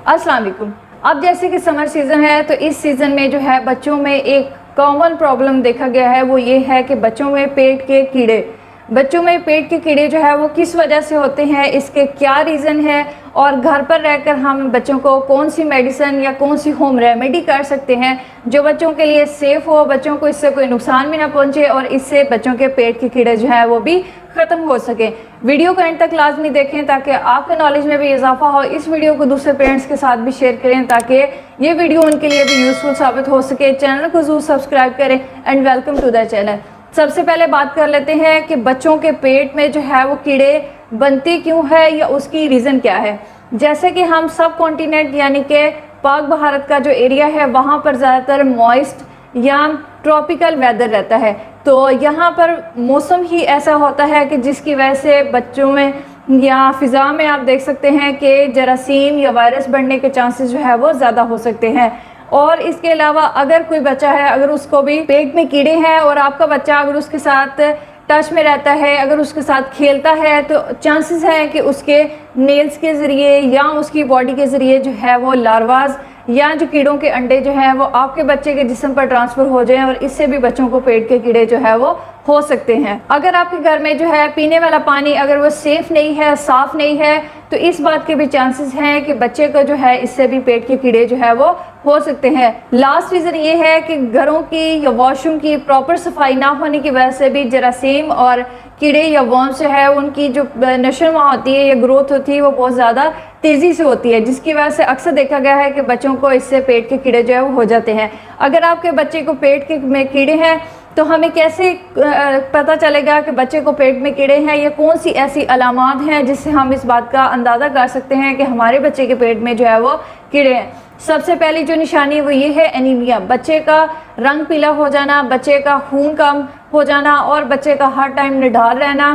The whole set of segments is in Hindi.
अस्सलाम वालेकुम। अब जैसे कि समर सीज़न है तो इस सीज़न में जो है बच्चों में एक कॉमन प्रॉब्लम देखा गया है, वो ये है कि बच्चों में पेट के कीड़े। बच्चों में पेट के कीड़े जो है वो किस वजह से होते हैं, इसके क्या रीज़न है और घर पर रहकर हम बच्चों को कौन सी मेडिसिन या कौन सी होम रेमेडी कर सकते हैं जो बच्चों के लिए सेफ़ हो, बच्चों को इससे कोई नुकसान भी ना पहुंचे और इससे बच्चों के पेट के कीड़े जो है वो भी ख़त्म हो सके। वीडियो को एंड तक लाजमी देखें ताकि आपके नॉलेज में भी इजाफा हो। इस वीडियो को दूसरे पेरेंट्स के साथ भी शेयर करें ताकि ये वीडियो उनके लिए भी यूज़फुल साबित हो सके। चैनल को ज़रूर सब्सक्राइब करें and welcome to the channel. सबसे पहले बात कर लेते हैं कि बच्चों के पेट में जो है वो कीड़े बनते क्यों है या उसकी रीज़न क्या है। जैसे कि हम सब कॉन्टिनेंट यानी कि पाक भारत का जो एरिया है वहाँ पर ज़्यादातर मॉइस्ट या ट्रॉपिकल वेदर रहता है, तो यहाँ पर मौसम ही ऐसा होता है कि जिसकी वजह से बच्चों में या फ़िज़ा में आप देख सकते हैं कि जरासीम या वायरस बढ़ने के चांसेस जो है वो ज़्यादा हो सकते हैं। और इसके अलावा अगर कोई बच्चा है, अगर उसको भी पेट में कीड़े हैं और आपका बच्चा अगर उसके साथ टच में रहता है, अगर उसके साथ खेलता है, तो चांसेस हैं कि उसके नेल्स के ज़रिए या उसकी बॉडी के ज़रिए जो है वो लार्वाज या जो कीड़ों के अंडे जो हैं वो आपके बच्चे के जिस्म पर ट्रांसफ़र हो जाएं और इससे भी बच्चों को पेट के कीड़े जो है वो हो सकते हैं। अगर आपके घर में जो है पीने वाला पानी अगर वो सेफ़ नहीं है, साफ़ नहीं है, तो इस बात के भी चांसेस हैं कि बच्चे को जो है इससे भी पेट के कीड़े जो है वो हो सकते हैं। लास्ट रीज़न ये है कि घरों की या वॉशरूम की प्रॉपर सफाई ना होने की वजह से भी जरासीम और कीड़े या वर्म्स जो है उनकी जो नशोनुमा होती है या ग्रोथ होती है वो बहुत ज़्यादा तेज़ी से होती है, जिसकी वजह से अक्सर देखा गया है कि बच्चों को इससे पेट के कीड़े जो है वो हो जाते हैं। अगर आपके बच्चे को पेट के में कीड़े हैं तो हमें कैसे पता चलेगा कि बच्चे को पेट में कीड़े हैं, या कौन सी ऐसी अलामात हैं जिससे हम इस बात का अंदाज़ा कर सकते हैं कि हमारे बच्चे के पेट में जो है वो कीड़े हैं। सबसे पहली जो निशानी है वो ये है एनीमिया, बच्चे का रंग पीला हो जाना, बच्चे का खून कम हो जाना और बच्चे का हर टाइम निढाल रहना।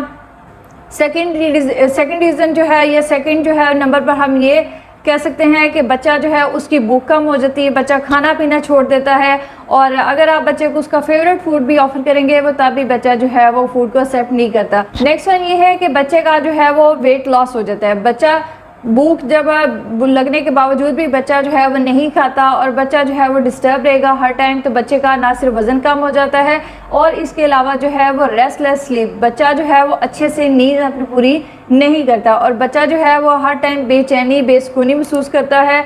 सेकंड रीज़न जो है, ये सेकंड जो है नंबर पर हम ये कह सकते हैं कि बच्चा जो है उसकी भूख कम हो जाती है, बच्चा खाना पीना छोड़ देता है और अगर आप बच्चे को उसका फेवरेट फूड भी ऑफर करेंगे वो तब भी बच्चा जो है वो फूड को एक्सेप्ट नहीं करता। नेक्स्ट वन ये है कि बच्चे का जो है वो वेट लॉस हो जाता है। बच्चा भूख जब लगने के बावजूद भी बच्चा जो है वो नहीं खाता और बच्चा जो है वो डिस्टर्ब रहेगा हर टाइम, तो बच्चे का ना सिर्फ वज़न कम हो जाता है और इसके अलावा जो है वो रेस्टलेस स्लीप, बच्चा जो है वो अच्छे से नींद अपनी पूरी नहीं करता और बच्चा जो है वो हर टाइम बेचैनी बेसुकूनी महसूस करता है।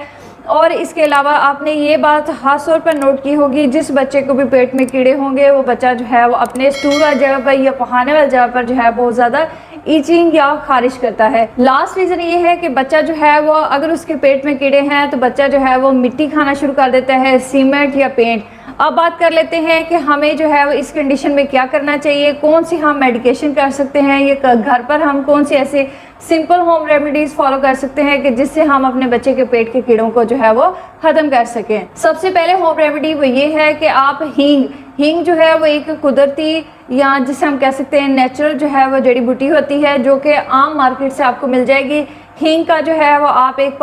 और इसके अलावा आपने ये बात खास तौर पर नोट की होगी, जिस बच्चे को भी पेट में कीड़े होंगे वो बच्चा जो है वो अपने स्टूल वाली जगह पर या पखाने वाली जगह पर जो है बहुत ज़्यादा ईचिंग या खारिश करता है। लास्ट रीज़न ये है कि बच्चा जो है वो अगर उसके पेट में कीड़े हैं तो बच्चा जो है वो मिट्टी खाना शुरू कर देता है, सीमेंट या पेंट। अब बात कर लेते हैं कि हमें जो है वो इस कंडीशन में क्या करना चाहिए, कौन सी हम मेडिकेशन कर सकते हैं, ये घर पर हम कौन सी ऐसे सिंपल होम रेमेडीज़ फॉलो कर सकते हैं कि जिससे हम अपने बच्चे के पेट के कीड़ों को जो है वो ख़त्म कर सकें। सबसे पहले होम रेमेडी वो ये है कि आप हींग जो है वो एक कुदरती या जिसे हम कह सकते हैं नेचुरल जो है वो जड़ी बूटी होती है जो कि आम मार्केट से आपको मिल जाएगी। हींग का जो है वो आप एक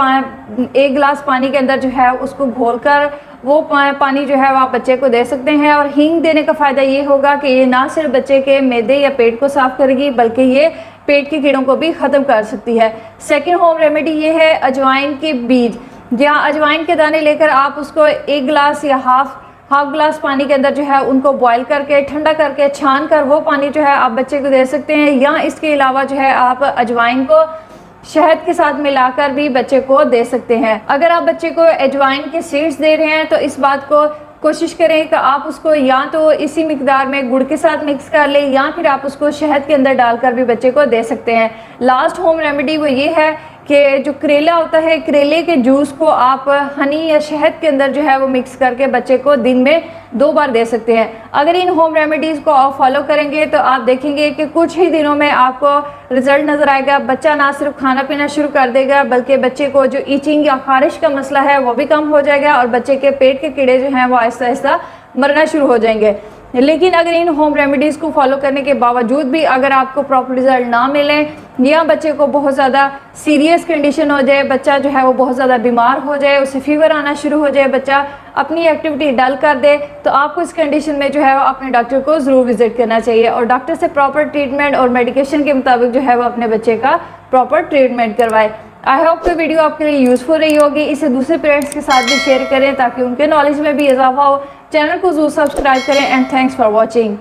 गिलास पानी के अंदर जो है उसको घोलकर वो पानी जो है वो आप बच्चे को दे सकते हैं। और हींग देने का फ़ायदा ये होगा कि ये ना सिर्फ बच्चे के मैदे या पेट को साफ़ करेगी बल्कि ये पेट के कीड़ों को भी ख़त्म कर सकती है। सेकंड होम रेमेडी ये है अजवाइन के बीज या अजवाइन के दाने लेकर आप उसको एक गिलास या हाफ गिलास पानी के अंदर जो है उनको बॉईल करके ठंडा करके छान कर वो पानी जो है आप बच्चे को दे सकते हैं। या इसके अलावा जो है आप अजवाइन को शहद के साथ मिलाकर भी बच्चे को दे सकते हैं। अगर आप बच्चे को अजवाइन के सीड्स दे रहे हैं तो इस बात को कोशिश करें कि आप उसको या तो इसी मिकदार में गुड़ के साथ मिक्स कर लें या फिर आप उसको शहद के अंदर डालकर भी बच्चे को दे सकते हैं। लास्ट होम रेमेडी वो ये है कि जो करेला होता है, करेले के जूस को आप हनी या शहद के अंदर जो है वो मिक्स करके बच्चे को दिन में 2 बार दे सकते हैं। अगर इन होम रेमेडीज़ को आप फॉलो करेंगे तो आप देखेंगे कि कुछ ही दिनों में आपको रिजल्ट नज़र आएगा। बच्चा ना सिर्फ खाना पीना शुरू कर देगा बल्कि बच्चे को जो ईचिंग या खारिश का मसला है वो भी कम हो जाएगा और बच्चे के पेट के कीड़े जो हैं वो आहिस्ता आहिस्ता मरना शुरू हो जाएंगे। लेकिन अगर इन होम रेमेडीज़ को फॉलो करने के बावजूद भी अगर आपको प्रॉपर रिजल्ट ना मिले या बच्चे को बहुत ज़्यादा सीरियस कंडीशन हो जाए, बच्चा जो है वो बहुत ज़्यादा बीमार हो जाए, उसे फीवर आना शुरू हो जाए, बच्चा अपनी एक्टिविटी डल कर दे, तो आपको इस कंडीशन में जो है वो अपने डॉक्टर को ज़रूर विजिट करना चाहिए और डॉक्टर से प्रॉपर ट्रीटमेंट और मेडिकेशन के मुताबिक जो है वो अपने बच्चे का प्रॉपर ट्रीटमेंट करवाए। आई होप कि वीडियो आपके लिए यूज़फुल रही होगी। इसे दूसरे पेरेंट्स के साथ भी शेयर करें ताकि उनके नॉलेज में भी इजाफा हो। चैनल को जरूर सब्सक्राइब करें एंड थैंक्स फॉर वॉचिंग।